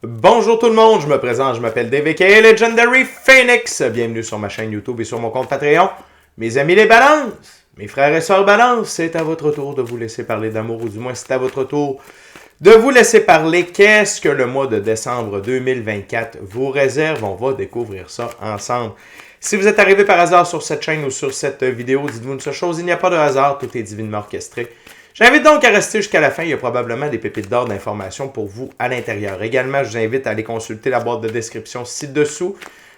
Bonjour tout le monde, je me présente, je m'appelle Dave aka Legendary Phoenix. Bienvenue sur ma chaîne YouTube et sur mon compte Patreon. Mes amis les balances, mes frères et sœurs balances, c'est à votre tour de vous laisser parler d'amour, ou du moins c'est à votre tour de vous laisser parler. Qu'est-ce que le mois de décembre 2024 vous réserve? On va découvrir ça ensemble. Si vous êtes arrivé par hasard sur cette chaîne ou sur cette vidéo, dites-vous une seule chose, il n'y a pas de hasard, tout est divinement orchestré. J'invite donc à rester jusqu'à la fin, il y a probablement des pépites d'or d'informations pour vous à l'intérieur. Également, je vous invite à aller consulter la boîte de description ci-dessous.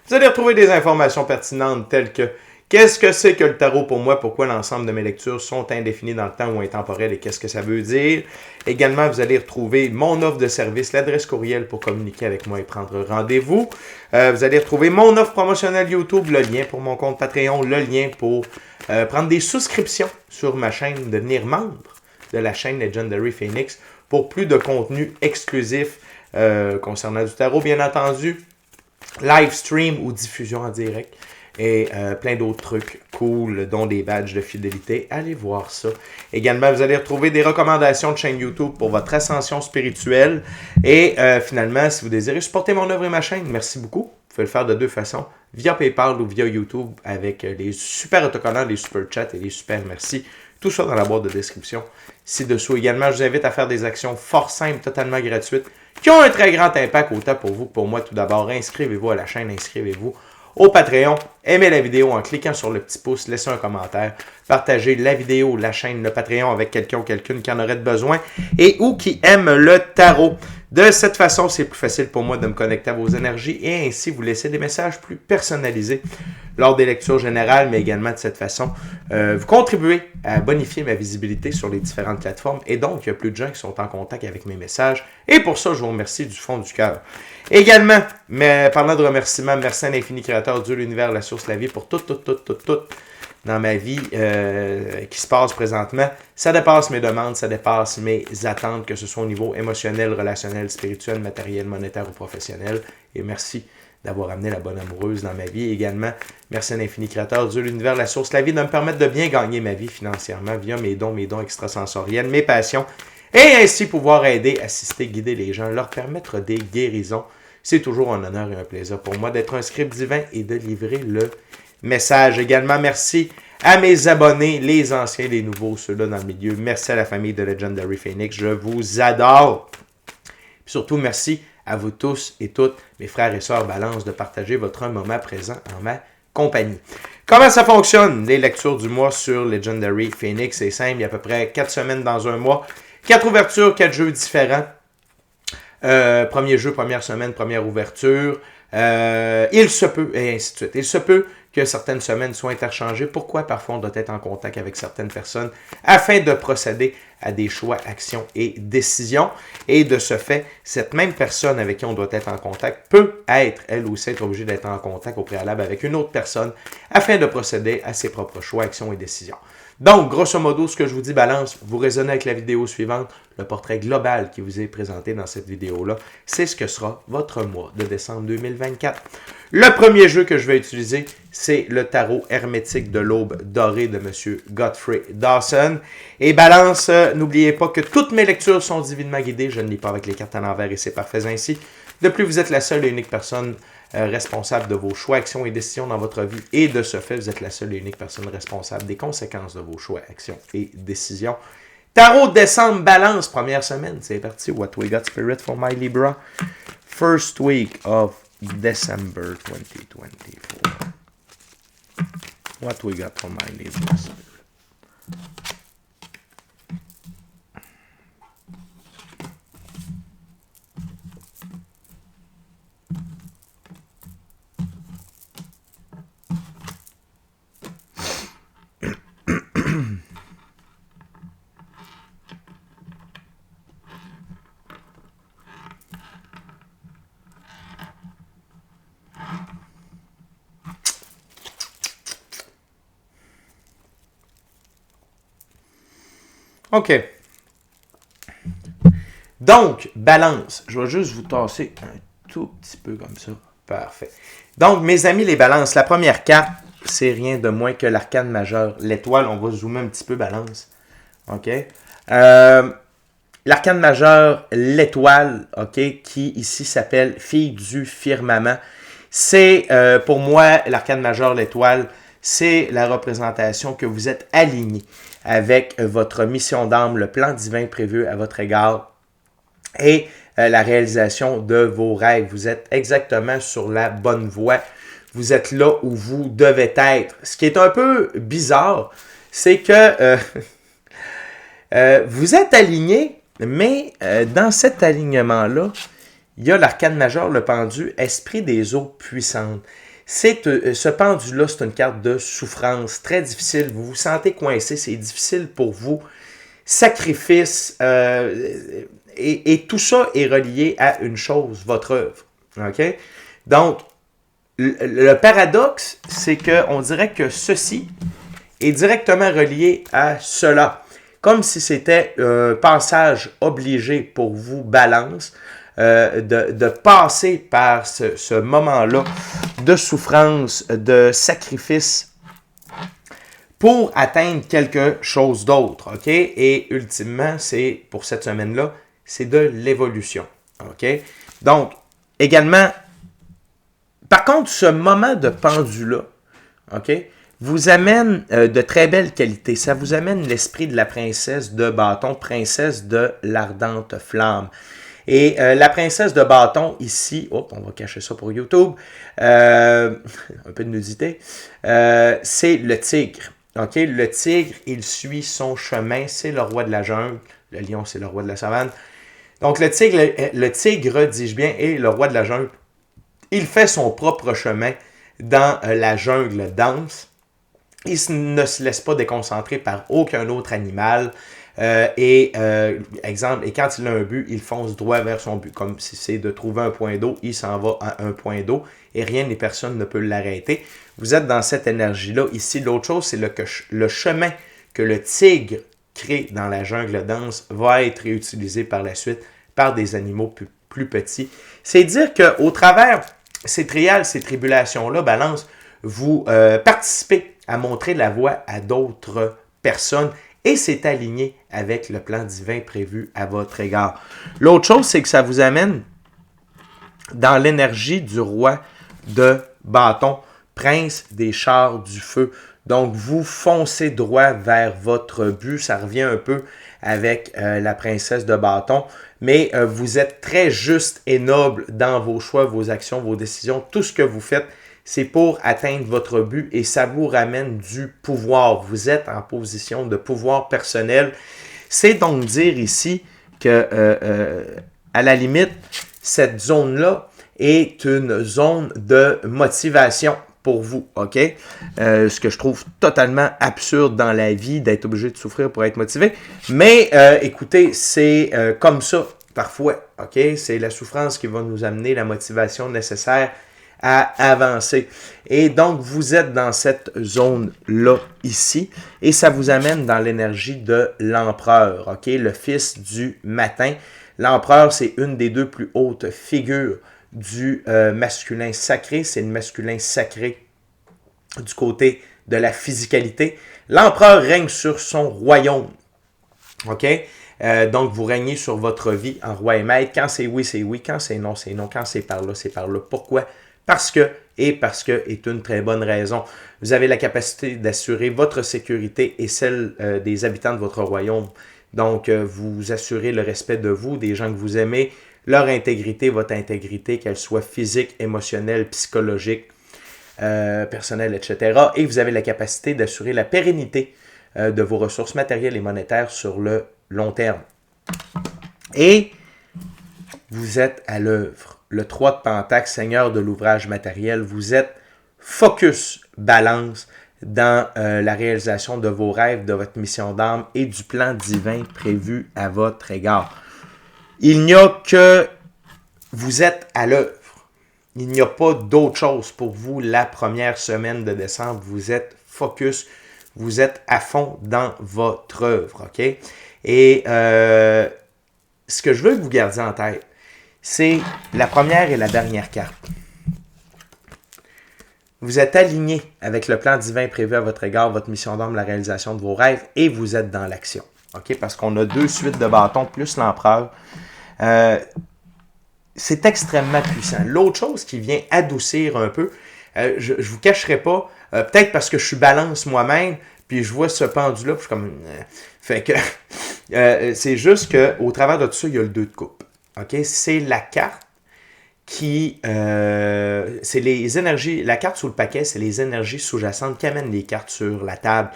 Vous allez retrouver des informations pertinentes telles que qu'est-ce que c'est que le tarot pour moi, pourquoi l'ensemble de mes lectures sont indéfinies dans le temps ou intemporelles et qu'est-ce que ça veut dire. Également, vous allez retrouver mon offre de service, l'adresse courriel pour communiquer avec moi et prendre rendez-vous. Vous allez retrouver mon offre promotionnelle YouTube, le lien pour mon compte Patreon, le lien pour prendre des souscriptions sur ma chaîne, devenir membre de la chaîne Legendary Phoenix pour plus de contenu exclusif concernant du tarot, bien entendu, live stream ou diffusion en direct et plein d'autres trucs cool, dont des badges de fidélité. Allez voir ça. Également, vous allez retrouver des recommandations de chaîne YouTube pour votre ascension spirituelle. Et finalement, si vous désirez supporter mon œuvre et ma chaîne, merci beaucoup. Vous pouvez le faire de deux façons, via PayPal ou via YouTube avec les super autocollants, les super chats et les super merci. Tout ça dans la boîte de description ci-dessous. Également, je vous invite à faire des actions fort simples, totalement gratuites, qui ont un très grand impact autant pour vous que pour moi. Tout d'abord, inscrivez-vous à la chaîne, inscrivez-vous au Patreon, aimez la vidéo en cliquant sur le petit pouce, laissez un commentaire, partagez la vidéo, la chaîne, le Patreon avec quelqu'un ou quelqu'une qui en aurait besoin et ou qui aime le tarot. De cette façon, c'est plus facile pour moi de me connecter à vos énergies et ainsi vous laisser des messages plus personnalisés lors des lectures générales, mais également de cette façon, vous contribuez à bonifier ma visibilité sur les différentes plateformes et donc il y a plus de gens qui sont en contact avec mes messages et pour ça, je vous remercie du fond du cœur. Également, mais parlant de remerciements, merci à l'infini créateur, Dieu, l'univers, la source, la vie pour tout dans ma vie qui se passe présentement. Ça dépasse mes demandes, ça dépasse mes attentes, que ce soit au niveau émotionnel, relationnel, spirituel, matériel, monétaire ou professionnel. Et merci d'avoir amené la bonne amoureuse dans ma vie. Également, merci à l'infini créateur, Dieu, l'univers, la source, la vie, de me permettre de bien gagner ma vie financièrement via mes dons extrasensoriels, mes passions, et ainsi pouvoir aider, assister, guider les gens, leur permettre des guérisons. C'est toujours un honneur et un plaisir pour moi d'être un script divin et de livrer le message. Également, merci à mes abonnés, les anciens, les nouveaux, ceux-là dans le milieu. Merci à la famille de Legendary Phoenix. Je vous adore. Puis surtout, merci à vous tous et toutes, mes frères et sœurs balance, de partager votre moment présent en ma compagnie. Comment ça fonctionne, les lectures du mois sur Legendary Phoenix? C'est simple, il y a à peu près 4 semaines dans un mois. 4 ouvertures, 4 jeux différents. Premier jeu, première semaine, première ouverture. Il se peut, et ainsi de suite. Il se peut que certaines semaines soient interchangées. Pourquoi? Parfois, on doit être en contact avec certaines personnes afin de procéder à des choix, actions et décisions. Et de ce fait, cette même personne avec qui on doit être en contact peut être, elle aussi, être obligée d'être en contact au préalable avec une autre personne afin de procéder à ses propres choix, actions et décisions. Donc, grosso modo, ce que je vous dis, balance, vous raisonnez avec la vidéo suivante, le portrait global qui vous est présenté dans cette vidéo-là, c'est ce que sera votre mois de décembre 2024. Le premier jeu que je vais utiliser, c'est le tarot hermétique de l'aube dorée de M. Godfrey Dawson. Et balance, n'oubliez pas que toutes mes lectures sont divinement guidées, je ne lis pas avec les cartes à l'envers et c'est parfait ainsi. De plus, vous êtes la seule et unique personne responsable de vos choix, actions et décisions dans votre vie. Et de ce fait, vous êtes la seule et unique personne responsable des conséquences de vos choix, actions et décisions. Tarot décembre, balance, première semaine. C'est parti. What we got, spirit, for my Libra? First week of December 2024. What we got for my Libra, spirit? OK. Donc, balance. Je vais juste vous tasser un tout petit peu comme ça. Parfait. Donc, mes amis, les balances. La première carte, c'est rien de moins que l'arcane majeur. L'étoile, on va zoomer un petit peu, balance. OK. l'arcane majeur, l'étoile, ok, qui ici s'appelle Fille du firmament. C'est, pour moi, l'arcane majeur, l'étoile, c'est la représentation que vous êtes aligné avec votre mission d'âme, le plan divin prévu à votre égard et la réalisation de vos rêves. Vous êtes exactement sur la bonne voie. Vous êtes là où vous devez être. Ce qui est un peu bizarre, c'est que vous êtes aligné, mais dans cet alignement-là, il y a l'arcane majeur, le pendu, esprit des eaux puissantes. Ce pendu-là, c'est une carte de souffrance très difficile. Vous vous sentez coincé, c'est difficile pour vous. Sacrifice, et tout ça est relié à une chose, votre œuvre. OK? Donc, le paradoxe, c'est qu'on dirait que ceci est directement relié à cela. Comme si c'était un passage obligé pour vous, Balance, de passer par ce moment-là de souffrance, de sacrifice pour atteindre quelque chose d'autre, ok? Et ultimement, c'est pour cette semaine-là, c'est de l'évolution, ok? Donc, également, par contre, ce moment de pendu-là, ok, vous amène de très belles qualités. Ça vous amène l'esprit de la princesse de bâton, princesse de l'ardente flamme. Et la princesse de bâton, ici, on va cacher ça pour YouTube, un peu de nudité, c'est le tigre. OK? Le tigre, il suit son chemin, c'est le roi de la jungle. Le lion, c'est le roi de la savane. Donc le tigre, dis-je bien, est le roi de la jungle. Il fait son propre chemin dans la jungle dense. Il ne se laisse pas déconcentrer par aucun autre animal. Exemple, et quand il a un but, il fonce droit vers son but. Comme si c'est de trouver un point d'eau, il s'en va à un point d'eau et rien ni personne ne peut l'arrêter. Vous êtes dans cette énergie-là. Ici, l'autre chose, c'est le chemin que le tigre crée dans la jungle dense va être réutilisé par la suite par des animaux plus petits. C'est dire qu'au travers ces trials, ces tribulations-là, Balance, vous participez à montrer la voie à d'autres personnes et c'est aligné avec le plan divin prévu à votre égard. L'autre chose, c'est que ça vous amène dans l'énergie du roi de bâton, prince des chars du feu. Donc, vous foncez droit vers votre but. Ça revient un peu avec la princesse de bâton. Mais vous êtes très juste et noble dans vos choix, vos actions, vos décisions. Tout ce que vous faites, c'est pour atteindre votre but et ça vous ramène du pouvoir. Vous êtes en position de pouvoir personnel. C'est donc dire ici que, à la limite, cette zone-là est une zone de motivation pour vous, ok? Ce que je trouve totalement absurde dans la vie, d'être obligé de souffrir pour être motivé. Mais écoutez, c'est comme ça parfois, ok? C'est la souffrance qui va nous amener la motivation nécessaire à avancer. Et donc, vous êtes dans cette zone-là ici et ça vous amène dans l'énergie de l'empereur, ok? Le fils du matin. L'empereur, c'est une des deux plus hautes figures du masculin sacré. C'est le masculin sacré du côté de la physicalité. L'empereur règne sur son royaume. OK? Donc, vous régnez sur votre vie en roi et maître. Quand c'est oui, c'est oui. Quand c'est non, c'est non. Quand c'est par là, c'est par là. Pourquoi? Parce que est une très bonne raison. Vous avez la capacité d'assurer votre sécurité et celle des habitants de votre royaume. Donc, vous assurez le respect de vous, des gens que vous aimez, leur intégrité, votre intégrité, qu'elle soit physique, émotionnelle, psychologique, personnelle, etc. Et vous avez la capacité d'assurer la pérennité de vos ressources matérielles et monétaires sur le long terme. Et vous êtes à l'œuvre. Le 3 de Pentacle, Seigneur de l'ouvrage matériel, vous êtes focus, Balance, dans la réalisation de vos rêves, de votre mission d'âme et du plan divin prévu à votre égard. Il n'y a que vous êtes à l'œuvre. Il n'y a pas d'autre chose pour vous la première semaine de décembre. Vous êtes focus, vous êtes à fond dans votre œuvre. OK? Et ce que je veux que vous gardiez en tête, c'est la première et la dernière carte. Vous êtes aligné avec le plan divin prévu à votre égard, votre mission d'âme, la réalisation de vos rêves, et vous êtes dans l'action. OK? Parce qu'on a 2 suites de bâtons plus l'empereur. C'est extrêmement puissant. L'autre chose qui vient adoucir un peu, je ne vous cacherai pas, peut-être parce que je suis balance moi-même, puis je vois ce pendu-là, puis je suis comme... fait que c'est juste qu'au travers de tout ça, il y a le 2 de coupe. OK? C'est la carte qui... c'est les énergies... La carte sous le paquet, c'est les énergies sous-jacentes qui amènent les cartes sur la table.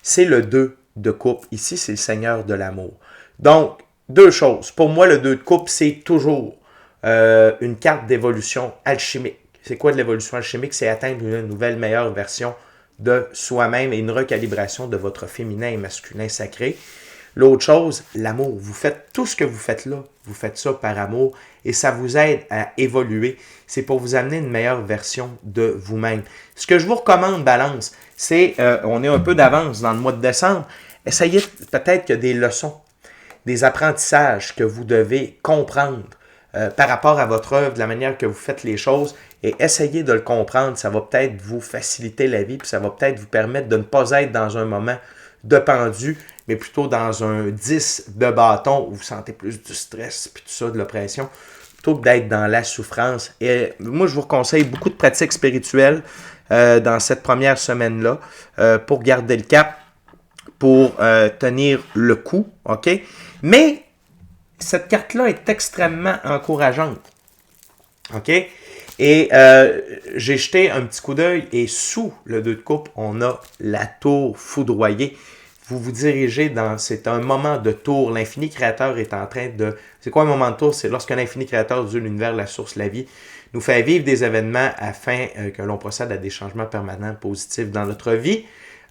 C'est le 2 de coupe. Ici, c'est le Seigneur de l'amour. Donc, 2 choses. Pour moi, le 2 de coupe, c'est toujours une carte d'évolution alchimique. C'est quoi de l'évolution alchimique? C'est atteindre une nouvelle, meilleure version de soi-même et une recalibration de votre féminin et masculin sacré. L'autre chose, l'amour. Vous faites tout ce que vous faites là. Vous faites ça par amour et ça vous aide à évoluer. C'est pour vous amener une meilleure version de vous-même. Ce que je vous recommande, Balance, c'est, on est un peu d'avance dans le mois de décembre, essayez peut-être que des leçons, des apprentissages que vous devez comprendre par rapport à votre œuvre, de la manière que vous faites les choses, et essayez de le comprendre. Ça va peut-être vous faciliter la vie, puis ça va peut-être vous permettre de ne pas être dans un moment de pendu, mais plutôt dans un 10 de bâton où vous sentez plus du stress, puis tout ça, de l'oppression, plutôt que d'être dans la souffrance. Et moi, je vous conseille beaucoup de pratiques spirituelles dans cette première semaine-là pour garder le cap, pour tenir le coup, OK? Mais cette carte-là est extrêmement encourageante, OK? Et j'ai jeté un petit coup d'œil et sous le 2 de coupe, on a la tour foudroyée. Vous vous dirigez dans... C'est un moment de tour. L'infini créateur est en train de... C'est quoi un moment de tour? C'est lorsqu'un infini créateur, Dieu, l'univers, la source, la vie, nous fait vivre des événements afin que l'on procède à des changements permanents positifs dans notre vie.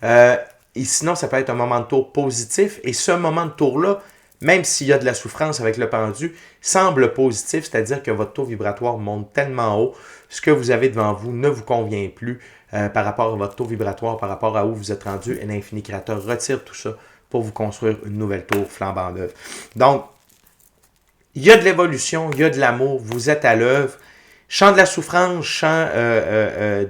Et sinon, ça peut être un moment de tour positif. Et ce moment de tour-là, même s'il y a de la souffrance avec le pendu, semble positif, c'est-à-dire que votre taux vibratoire monte tellement haut, ce que vous avez devant vous ne vous convient plus par rapport à votre taux vibratoire, par rapport à où vous êtes rendu, et l'infini créateur retire tout ça pour vous construire une nouvelle tour flambant neuve. Donc, il y a de l'évolution, il y a de l'amour, vous êtes à l'œuvre. Chant de la souffrance, chant de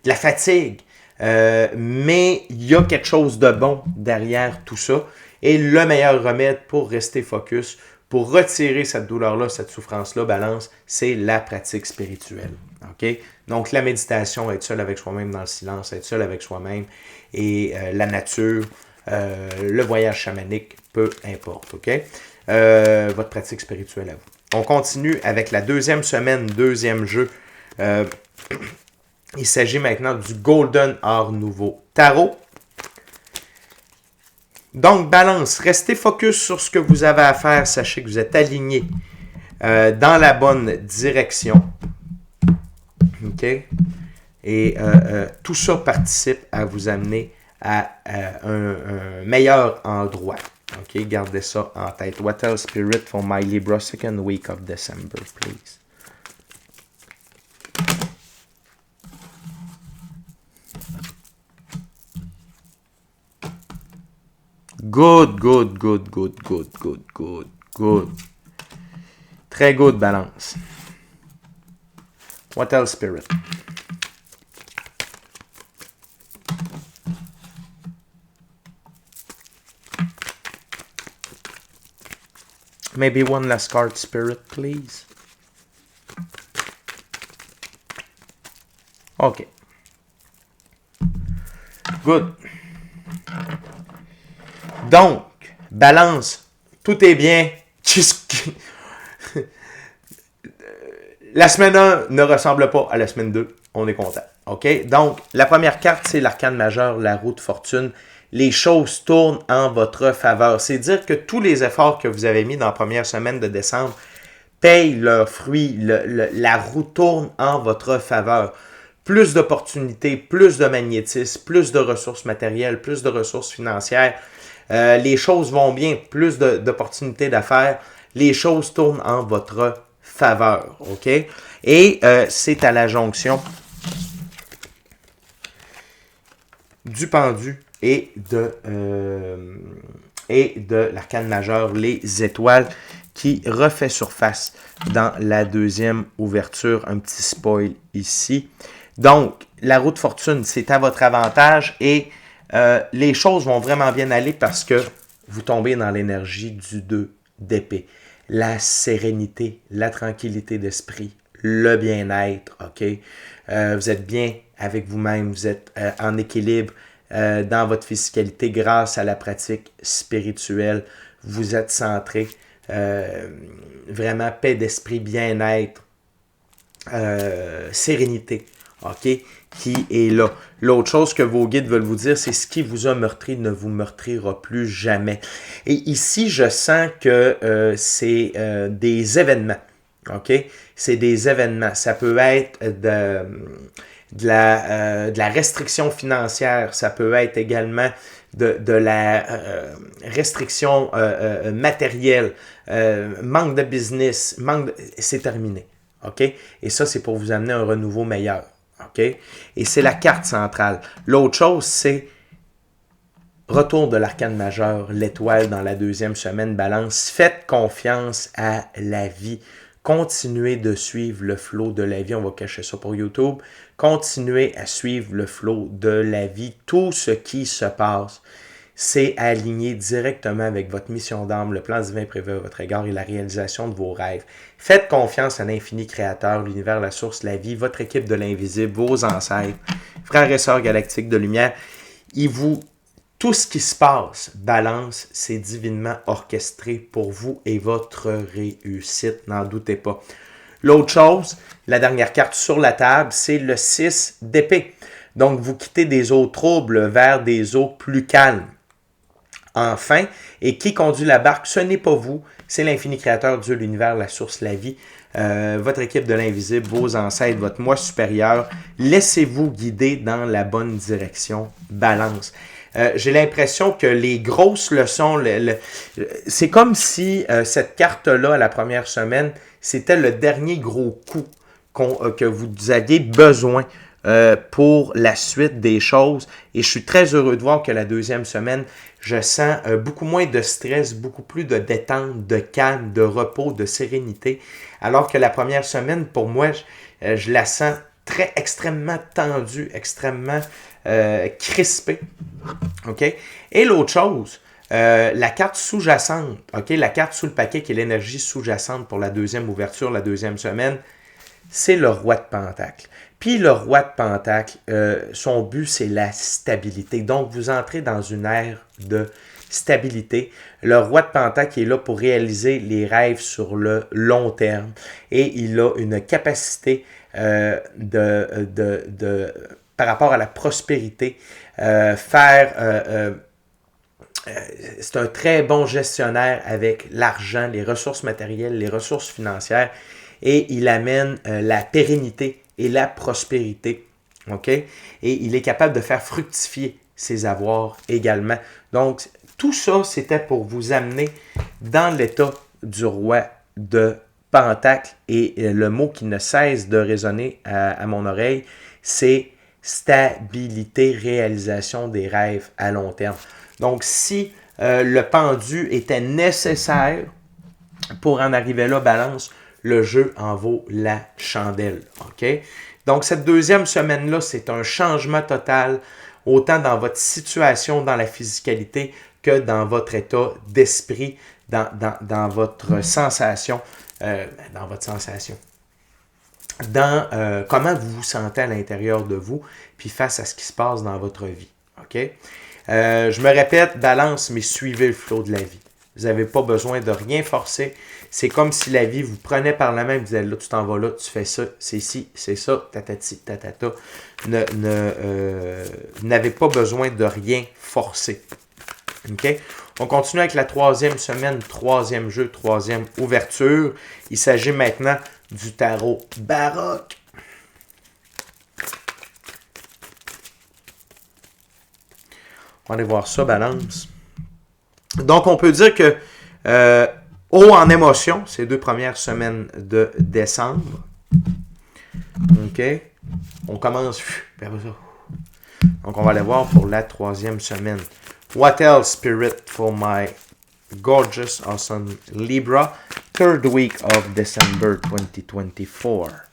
la fatigue, mais il y a quelque chose de bon derrière tout ça. Et le meilleur remède pour rester focus, pour retirer cette douleur-là, cette souffrance-là, Balance, c'est la pratique spirituelle. Okay? Donc, la méditation, être seul avec soi-même dans le silence, être seul avec soi-même et la nature, le voyage chamanique, peu importe. Okay? Votre pratique spirituelle à vous. On continue avec la deuxième semaine, deuxième jeu. Il s'agit maintenant du Golden Art Nouveau Tarot. Donc, Balance, restez focus sur ce que vous avez à faire. Sachez que vous êtes aligné dans la bonne direction. OK? Et tout ça participe à vous amener à un meilleur endroit. OK? Gardez ça en tête. What else, Spirit, for my Libra second week of December, please? Good, good, good, good, good, good, good, good. Très good, Balance. What else, Spirit? Maybe one last card, Spirit, please. OK. Good. Donc, Balance, tout est bien. La semaine 1 ne ressemble pas à la semaine 2. On est content. OK? Donc, la première carte, c'est l'arcane majeur, la roue de fortune. Les choses tournent en votre faveur. C'est dire que tous les efforts que vous avez mis dans la première semaine de décembre payent leurs fruits. La roue tourne en votre faveur. Plus d'opportunités, plus de magnétisme, plus de ressources matérielles, plus de ressources financières. Les choses vont bien, plus d'opportunités d'affaires. Les choses tournent en votre faveur. OK? Et c'est à la jonction du pendu et de l'arcane majeur, les étoiles, qui refait surface dans la deuxième ouverture. Un petit spoil ici. Donc, la roue de fortune, c'est à votre avantage et les choses vont vraiment bien aller parce que vous tombez dans l'énergie du 2 d'épée. La sérénité, la tranquillité d'esprit, le bien-être, OK? Vous êtes bien avec vous-même, vous êtes en équilibre dans votre physicalité grâce à la pratique spirituelle. Vous êtes centré, vraiment paix d'esprit, bien-être, sérénité, OK, qui est là. L'autre chose que vos guides veulent vous dire, c'est ce qui vous a meurtri ne vous meurtrira plus jamais. Et ici, je sens que c'est des événements, OK? C'est des événements. Ça peut être de la restriction financière, ça peut être également de la restriction matérielle, manque de business, c'est terminé. OK? Et ça, c'est pour vous amener un renouveau meilleur. OK? Et c'est la carte centrale. L'autre chose, c'est retour de l'arcane majeur, l'étoile dans la deuxième semaine, balance. Faites confiance à la vie. Continuez de suivre le flot de la vie. On va cacher ça pour YouTube. Continuez à suivre le flot de la vie. Tout ce qui se passe, c'est aligné directement avec votre mission d'âme, le plan divin prévu à votre égard et la réalisation de vos rêves. Faites confiance à l'infini créateur, l'univers, la source, la vie, votre équipe de l'invisible, vos ancêtres, frères et sœurs galactiques de lumière. Tout ce qui se passe, balance, c'est divinement orchestré pour vous et votre réussite, n'en doutez pas. L'autre chose, la dernière carte sur la table, c'est le 6 d'épée. Donc, vous quittez des eaux troubles vers des eaux plus calmes. Enfin, et qui conduit la barque, ce n'est pas vous, c'est l'infini créateur, Dieu, l'univers, la source, la vie, votre équipe de l'invisible, vos ancêtres, votre moi supérieur. Laissez-vous guider dans la bonne direction. Balance. J'ai l'impression que les grosses leçons, c'est comme si cette carte-là, à la première semaine, c'était le dernier gros coup que vous aviez besoin pour la suite des choses. Et je suis très heureux de voir que la deuxième semaine, je sens beaucoup moins de stress, beaucoup plus de détente, de calme, de repos, de sérénité. Alors que la première semaine, pour moi, je la sens extrêmement tendue, extrêmement crispée. OK? Et l'autre chose, la carte sous-jacente, OK? La carte sous le paquet qui est l'énergie sous-jacente pour la deuxième ouverture, la deuxième semaine, c'est le roi de Pentacle. Puis le roi de Pentacle, son but, c'est la stabilité. Donc, vous entrez dans une ère de stabilité. Le roi de Pentacle est là pour réaliser les rêves sur le long terme. Et il a une capacité par rapport à la prospérité, c'est un très bon gestionnaire avec l'argent, les ressources matérielles, les ressources financières. Et il amène la pérennité et la prospérité. OK? Et il est capable de faire fructifier ses avoirs également. Donc, tout ça, c'était pour vous amener dans l'état du roi de Pentacle. Et le mot qui ne cesse de résonner à mon oreille, c'est stabilité, réalisation des rêves à long terme. Donc, si le pendu était nécessaire pour en arriver là, balance, le jeu en vaut la chandelle. OK? Donc, cette deuxième semaine-là, c'est un changement total, autant dans votre situation, dans la physicalité, que dans votre état d'esprit, dans votre sensation, dans comment vous vous sentez à l'intérieur de vous, puis face à ce qui se passe dans votre vie. OK? Je me répète, balance, mais suivez le flot de la vie. Vous n'avez pas besoin de rien forcer. C'est comme si la vie vous prenait par la main et vous disait, là, tu t'en vas là, tu fais ça, c'est ci, c'est ça, tatati, tatata. N'avez pas besoin de rien forcer. OK? On continue avec la troisième semaine, troisième jeu, troisième ouverture. Il s'agit maintenant du tarot baroque. On va aller voir ça, balance. Donc, on peut dire que haut en émotion, ces 2 premières semaines de décembre. OK? On commence. Donc, on va aller voir pour la troisième semaine. What else, Spirit, for my gorgeous, awesome Libra, third week of December 2024.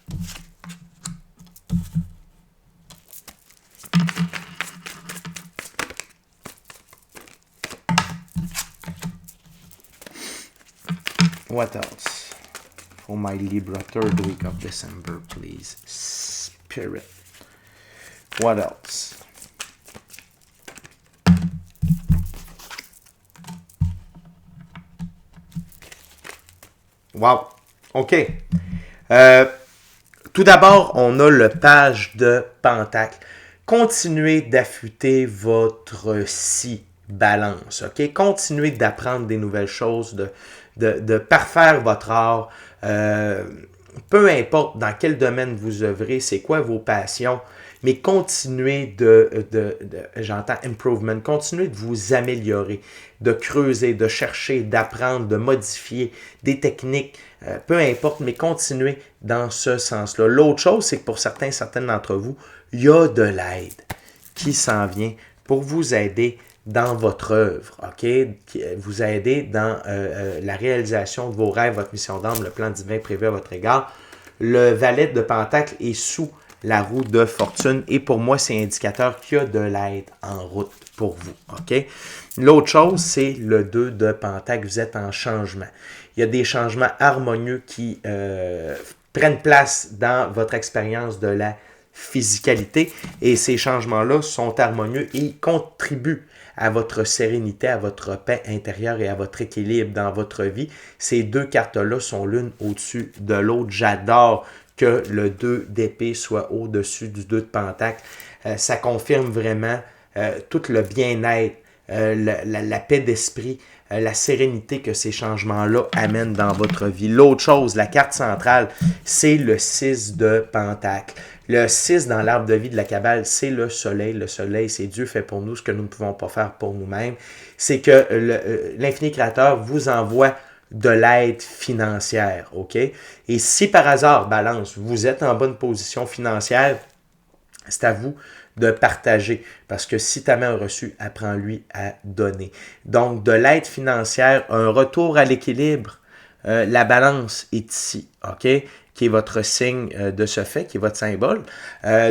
What else? For my Libra, third week of December, please. Spirit. What else? Wow. OK. Tout d'abord, on a le page de Pentacle. Continuez d'affûter votre balance. OK? Continuez d'apprendre des nouvelles choses, de parfaire votre art. Peu importe dans quel domaine vous œuvrez, c'est quoi vos passions, mais continuez j'entends improvement, continuez de vous améliorer, de creuser, de chercher, d'apprendre, de modifier des techniques, peu importe, mais continuez dans ce sens-là. L'autre chose, c'est que pour certaines d'entre vous, il y a de l'aide qui s'en vient pour vous aider dans votre œuvre, OK? Vous aider dans la réalisation de vos rêves, votre mission d'âme, le plan divin prévu à votre égard. Le valet de Pentacle est sous la roue de fortune et pour moi, c'est indicateur qu'il y a de l'aide en route pour vous, OK? L'autre chose, c'est le 2 de Pentacle. Vous êtes en changement. Il y a des changements harmonieux qui prennent place dans votre expérience de la physicalité et ces changements-là sont harmonieux et contribuent à votre sérénité, à votre paix intérieure et à votre équilibre dans votre vie. Ces deux cartes-là sont l'une au-dessus de l'autre. J'adore que le 2 d'épée soit au-dessus du 2 de Pentacle. Ça confirme vraiment tout le bien-être, la paix d'esprit, la sérénité que ces changements-là amènent dans votre vie. L'autre chose, la carte centrale, c'est le 6 de Pentacle. Le 6 dans l'arbre de vie de la Kabbale, c'est le soleil. Le soleil, c'est Dieu fait pour nous ce que nous ne pouvons pas faire pour nous-mêmes. C'est que l'infini créateur vous envoie de l'aide financière, OK? Et si par hasard, Balance, vous êtes en bonne position financière, c'est à vous de partager. Parce que si ta main a reçu, apprends-lui à donner. Donc, de l'aide financière, un retour à l'équilibre, la balance est ici, OK? Qui est votre signe de ce fait, qui est votre symbole.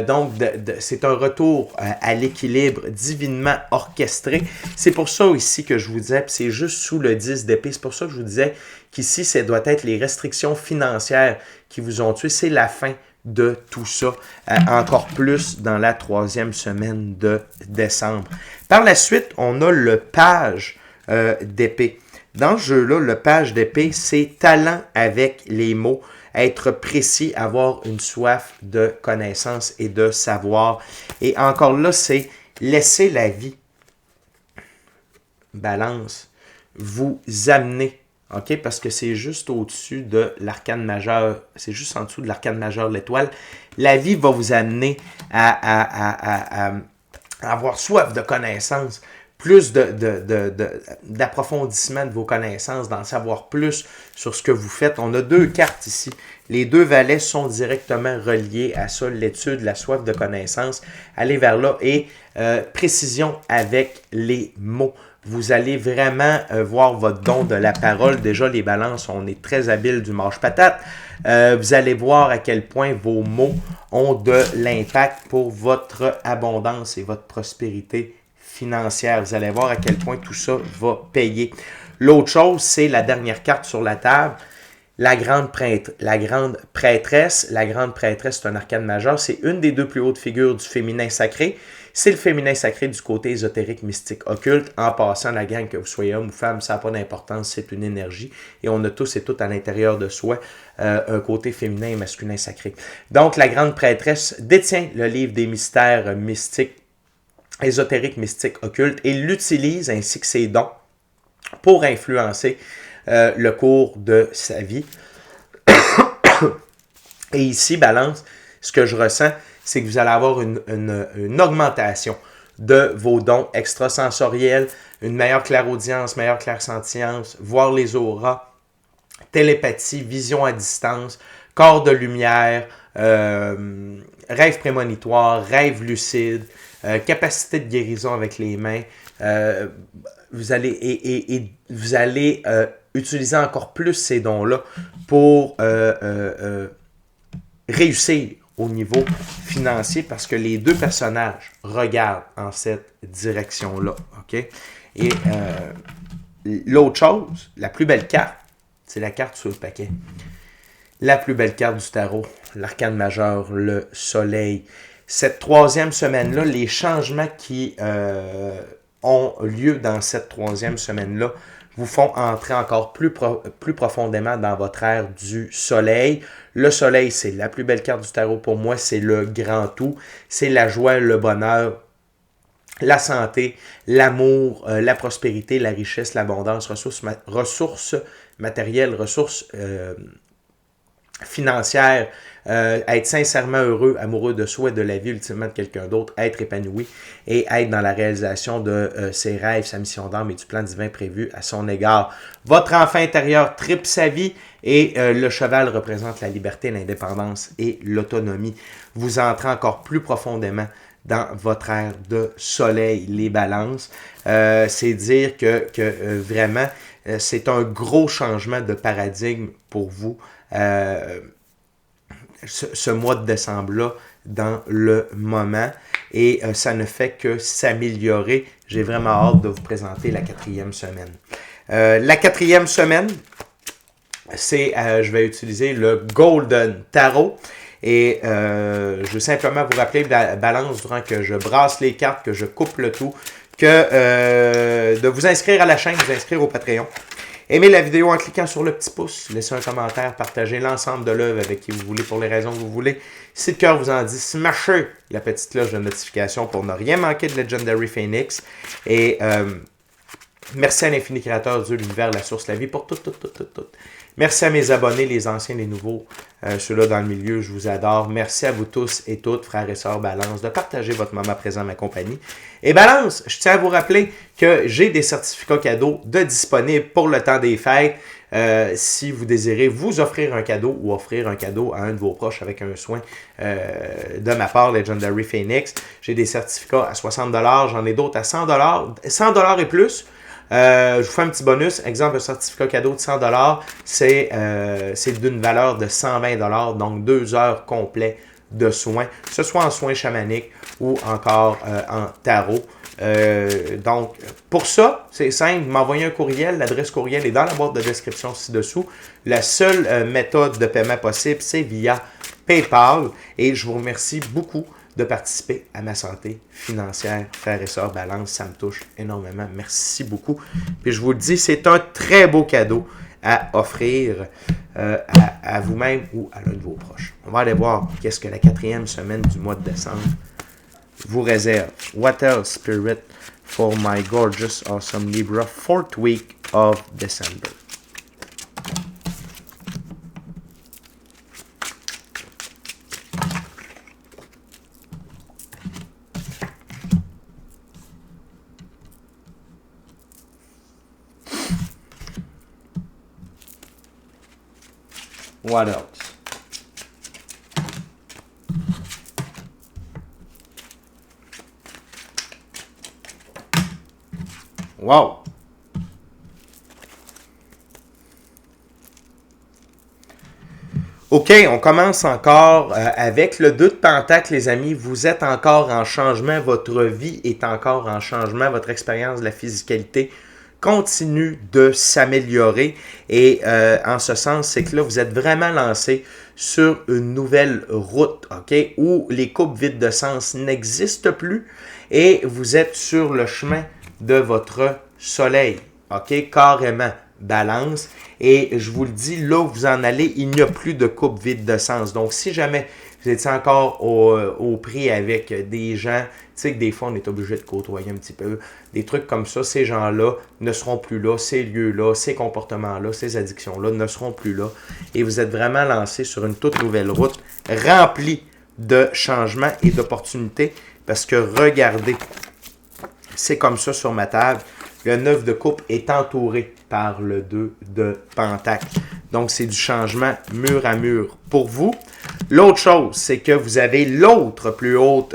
Donc, c'est un retour à l'équilibre divinement orchestré. C'est pour ça ici que je vous disais, puis c'est juste sous le 10 d'épée, c'est pour ça que je vous disais qu'ici, ça doit être les restrictions financières qui vous ont tué. C'est la fin de tout ça, encore plus dans la 3e semaine de décembre. Par la suite, on a le page d'épée. Dans ce jeu-là, le page d'épée, c'est talent avec les mots, être précis, avoir une soif de connaissance et de savoir. Et encore là, c'est laisser la vie, Balance, vous amener, OK? Parce que c'est juste au-dessus de l'arcane majeur, c'est juste en dessous de l'arcane majeur de l'étoile. La vie va vous amener à avoir soif de connaissance, plus d'approfondissement de vos connaissances, d'en savoir plus sur ce que vous faites. On a deux cartes ici. Les deux valets sont directement reliés à ça, l'étude, la soif de connaissance. Allez vers là et précision avec les mots. Vous allez vraiment voir votre don de la parole. Déjà, les balances, on est très habile du mâche-patate. Vous allez voir à quel point vos mots ont de l'impact pour votre abondance et votre prospérité financière. Vous allez voir à quel point tout ça va payer. L'autre chose, c'est la dernière carte sur la table. La grande prêtresse. La grande prêtresse, c'est un arcane majeur. C'est une des deux plus hautes figures du féminin sacré. C'est le féminin sacré du côté ésotérique, mystique, occulte. En passant, la gang, que vous soyez homme ou femme, ça n'a pas d'importance, c'est une énergie. Et on a tous et toutes à l'intérieur de soi un côté féminin et masculin sacré. Donc, la grande prêtresse détient le livre des mystères mystiques, ésotériques, mystiques, occultes et l'utilise ainsi que ses dons pour influencer le cours de sa vie. Et ici, Balance, ce que je ressens, c'est que vous allez avoir une augmentation de vos dons extrasensoriels, une meilleure clairaudience, meilleure clairsentience, voir les auras, télépathie, vision à distance, corps de lumière, rêve prémonitoire, rêve lucide, capacité de guérison avec les mains. Vous allez utiliser encore plus ces dons-là pour réussir au niveau financier parce que les deux personnages regardent en cette direction-là. OK? Et l'autre chose, la plus belle carte, C'est la carte sur le paquet. La plus belle carte du tarot, l'arcane majeur, le soleil. Cette troisième semaine-là, les changements qui ont lieu dans cette troisième semaine-là vous font entrer encore plus profondément dans votre ère du soleil. Le soleil, c'est la plus belle carte du tarot pour moi, c'est le grand tout. C'est la joie, le bonheur, la santé, l'amour, la prospérité, la richesse, l'abondance, ressources matérielles, ressources financières, être sincèrement heureux, amoureux de soi, de la vie, ultimement de quelqu'un d'autre, être épanoui et être dans la réalisation de ses rêves, sa mission d'âme et du plan divin prévu à son égard. Votre enfant intérieur tripe sa vie et le cheval représente la liberté, l'indépendance et l'autonomie. Vous entrez encore plus profondément dans votre ère de soleil, les balances. C'est dire que vraiment, c'est un gros changement de paradigme pour vous. Ce mois de décembre-là dans le moment et ça ne fait que s'améliorer. J'ai vraiment hâte de vous présenter la quatrième semaine. La quatrième semaine, c'est, je vais utiliser le Golden Tarot et je veux simplement vous rappeler la balance durant que je brasse les cartes, que je coupe le tout, que de vous inscrire à la chaîne, vous inscrire au Patreon. Aimez la vidéo en cliquant sur le petit pouce, laissez un commentaire, partagez l'ensemble de l'œuvre avec qui vous voulez pour les raisons que vous voulez. Si le cœur vous en dit, smashez la petite cloche de notification pour ne rien manquer de Legendary Phoenix. Et merci à l'infini créateur, Dieu, l'univers, la source, la vie, pour tout. Merci à mes abonnés, les anciens, les nouveaux, ceux-là dans le milieu, je vous adore. Merci à vous tous et toutes, frères et sœurs Balance, de partager votre moment présent, ma compagnie. Et Balance, je tiens à vous rappeler que j'ai des certificats cadeaux de disponibles pour le temps des fêtes. Si vous désirez vous offrir un cadeau ou offrir un cadeau à un de vos proches avec un soin de ma part, Legendary Phoenix, j'ai des certificats à 60$, j'en ai d'autres à 100$, 100$ et plus. Je vous fais un petit bonus. Exemple, un certificat cadeau de 100$, c'est d'une valeur de 120$, donc 2 heures complètes de soins, que ce soit en soins chamaniques ou encore en tarot. Donc, pour ça, c'est simple, vous m'envoyez un courriel, l'adresse courriel est dans la boîte de description ci-dessous. La seule méthode de paiement possible, c'est via PayPal et je vous remercie beaucoup de participer à ma santé financière, frères et sœurs Balance, ça me touche énormément. Merci beaucoup. Puis je vous le dis, c'est un très beau cadeau à offrir à vous-même ou à l'un de vos proches. On va aller voir qu'est-ce que la quatrième semaine du mois de décembre vous réserve. What else, Spirit, for my gorgeous, awesome Libra, 4th week of December. What else? Wow! OK, on commence encore avec le 2 de Pentacle, les amis. Vous êtes encore en changement, votre vie est encore en changement, votre expérience de la physicalité continue de s'améliorer et en ce sens, c'est que là, vous êtes vraiment lancé sur une nouvelle route, OK, où les coupes vides de sens n'existent plus et vous êtes sur le chemin de votre soleil, OK, carrément, Balance. Et je vous le dis, là où vous en allez, il n'y a plus de coupe vide de sens. Donc, si jamais vous étiez encore au prix avec des gens, tu sais que des fois, on est obligé de côtoyer un petit peu, des trucs comme ça, ces gens-là ne seront plus là, ces lieux-là, ces comportements-là, ces addictions-là ne seront plus là. Et vous êtes vraiment lancé sur une toute nouvelle route, remplie de changements et d'opportunités, parce que regardez, c'est comme ça sur ma table. Le 9 de coupe est entouré par le 2 de Pentacle. Donc, c'est du changement mur à mur pour vous. L'autre chose, c'est que vous avez l'autre plus haute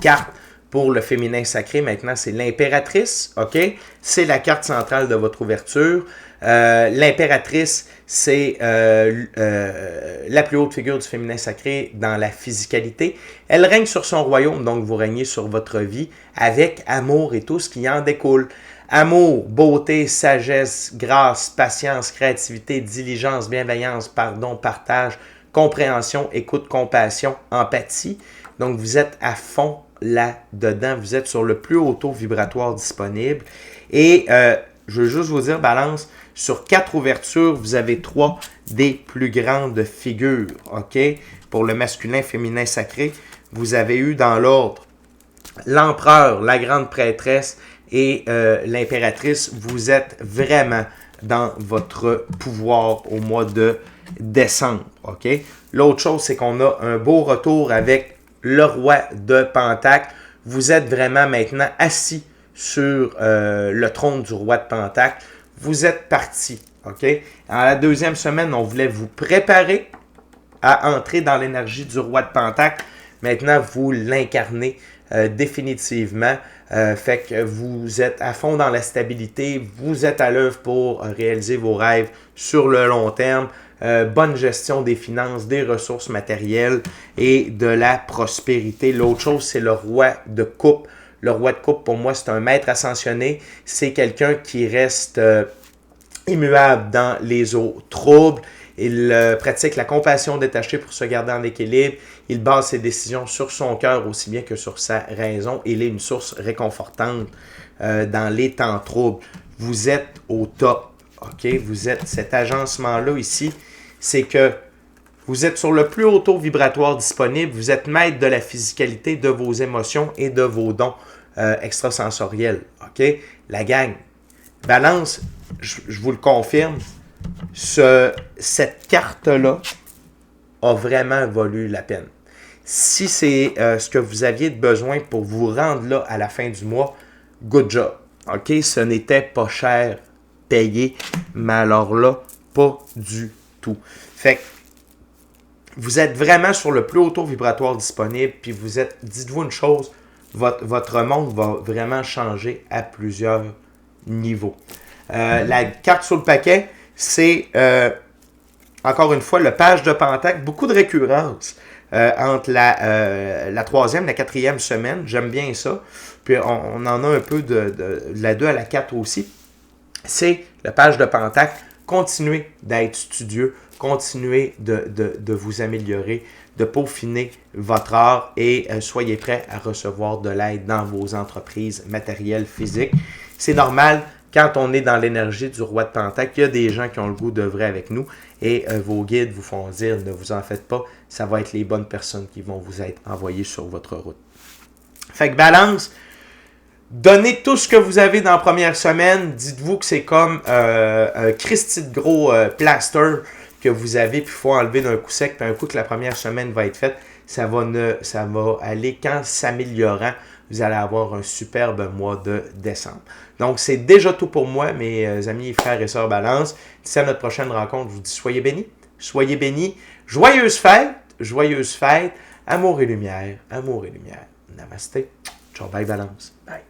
carte pour le féminin sacré. Maintenant, c'est l'impératrice. OK? C'est la carte centrale de votre ouverture. L'impératrice, c'est la plus haute figure du féminin sacré dans la physicalité. Elle règne sur son royaume, donc vous régnez sur votre vie avec amour et tout ce qui en découle. Amour, beauté, sagesse, grâce, patience, créativité, diligence, bienveillance, pardon, partage, compréhension, écoute, compassion, empathie. Donc, vous êtes à fond là-dedans. Vous êtes sur le plus haut taux vibratoire disponible. Et je veux juste vous dire, Balance, sur 4 ouvertures, vous avez 3 des plus grandes figures. OK? Pour le masculin, féminin, sacré, vous avez eu dans l'ordre l'empereur, la grande prêtresse et l'impératrice. Vous êtes vraiment dans votre pouvoir au mois de décembre. OK? L'autre chose, c'est qu'on a un beau retour avec le roi de Pentacle. Vous êtes vraiment maintenant assis sur le trône du roi de Pentacle. Vous êtes parti. OK? En la deuxième semaine, on voulait vous préparer à entrer dans l'énergie du roi de Pentacle. Maintenant, vous l'incarnez définitivement. Fait que vous êtes à fond dans la stabilité. Vous êtes à l'œuvre pour réaliser vos rêves sur le long terme. Bonne gestion des finances, des ressources matérielles et de la prospérité. L'autre chose, c'est le roi de coupe. Le roi de coupe, pour moi, c'est un maître ascensionné. C'est quelqu'un qui reste immuable dans les eaux troubles. Il pratique la compassion détachée pour se garder en équilibre. Il base ses décisions sur son cœur aussi bien que sur sa raison. Il est une source réconfortante dans les temps troubles. Vous êtes au top. OK? Vous êtes cet agencement-là ici. C'est que vous êtes sur le plus haut taux vibratoire disponible. Vous êtes maître de la physicalité, de vos émotions et de vos dons extrasensoriels. OK? La gang. Balance, je vous le confirme, cette carte-là a vraiment valu la peine. Si c'est ce que vous aviez besoin pour vous rendre là à la fin du mois, good job. OK? Ce n'était pas cher payé, mais alors là, pas du tout. Fait que vous êtes vraiment sur le plus haut taux vibratoire disponible, puis vous êtes, dites-vous une chose, votre monde va vraiment changer à plusieurs niveaux. La carte sur le paquet, c'est encore une fois le page de Pentacle, beaucoup de récurrence entre la troisième et la quatrième semaine. J'aime bien ça. Puis on en a un peu de la 2 à la 4 aussi. C'est le page de Pentacle. Continuez d'être studieux, continuez de vous améliorer, de peaufiner votre art et soyez prêts à recevoir de l'aide dans vos entreprises matérielles, physiques. C'est normal. Quand on est dans l'énergie du roi de Pentacle, il y a des gens qui ont le goût d'œuvrer avec nous et vos guides vous font dire, ne vous en faites pas, ça va être les bonnes personnes qui vont vous être envoyées sur votre route. Fait que Balance, donnez tout ce que vous avez dans la première semaine. Dites-vous que c'est comme un Christy de gros plaster que vous avez, puis il faut enlever d'un coup sec, puis un coup que la première semaine va être faite, ça va aller qu'en s'améliorant. Vous allez avoir un superbe mois de décembre. Donc, c'est déjà tout pour moi, mes amis, frères et sœurs Balance. D'ici à notre prochaine rencontre, je vous dis soyez bénis, joyeuses fêtes, amour et lumière, Namasté. Ciao, bye Balance. Bye.